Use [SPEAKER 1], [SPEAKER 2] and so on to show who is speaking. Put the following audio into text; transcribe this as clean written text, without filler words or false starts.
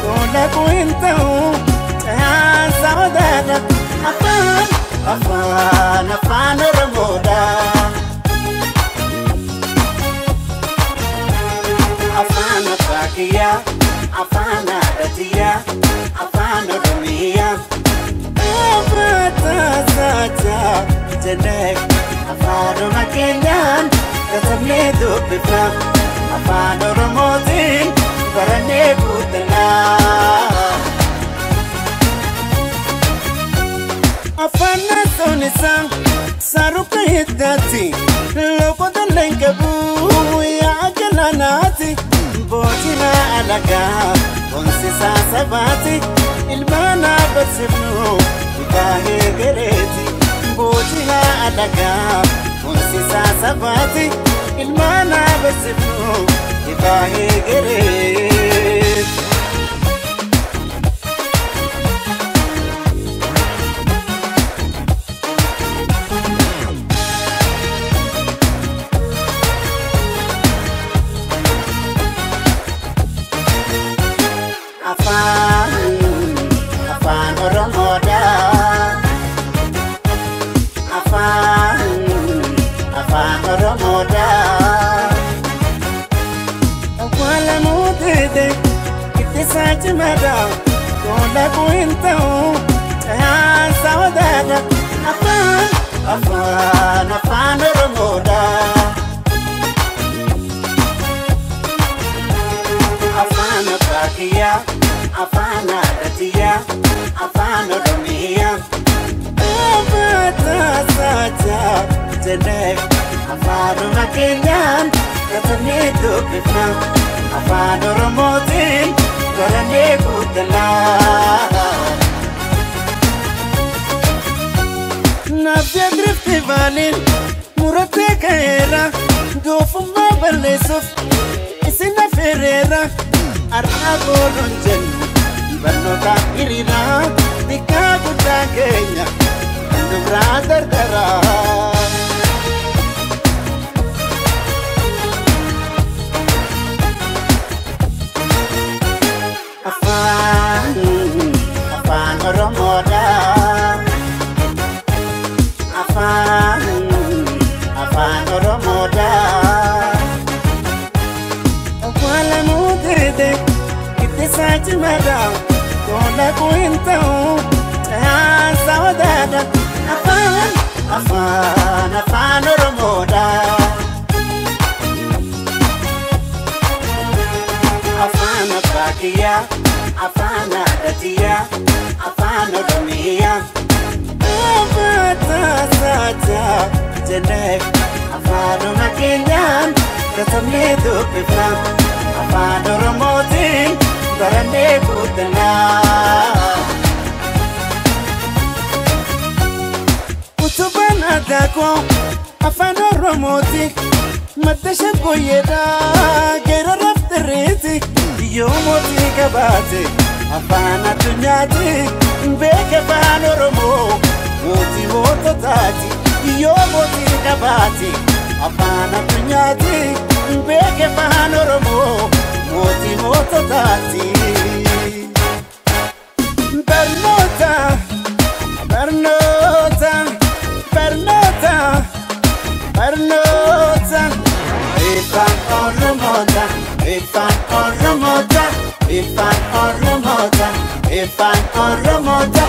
[SPEAKER 1] Kola kuinta saudada afan Oromoda afan Fakia afan Adatia afan Oromia abata saja jenek afan Makenyan katamne dubba afan Oromotin barane putna afana sonisang saruka hiddati loko dalengabu ya galanati botina alaga onsi sabati ilmana basifnu bahe gereti botina alaga onsi sabati ilmana basifnu bahe gereti afan Oromoda afan Oromoda wala mudede kitisachi mada kola kuinta saudada afan Oromoda afan Fakia afan Adatia afan Oromia abata saja jenek afan Makenyan katamne dubba afan Oromotin barane putna nafya drifti valin murate kaera dofuma balesuf isina ferera arabo lonjen banota irina dikabuta kenya brother dara afan Oromoda afan Oromoda wala mudede kitisachi mada kola kuinta saudada afan Oromoda afan Fakia afan Adatia afan Oromia abata saja jenek afan Makenyan katamne dubba afan Oromotin barane putna utuban adako afan Oromoti matasha koyeda gero raftereti yomoti kabate afan adunyati beke afan Oromo moti mototati yomoti kabate afan adunyati beke afan Oromo moti mototati Bernota ifan Oromoda ifan Oromoda ifan Oromoda ifan Oromoda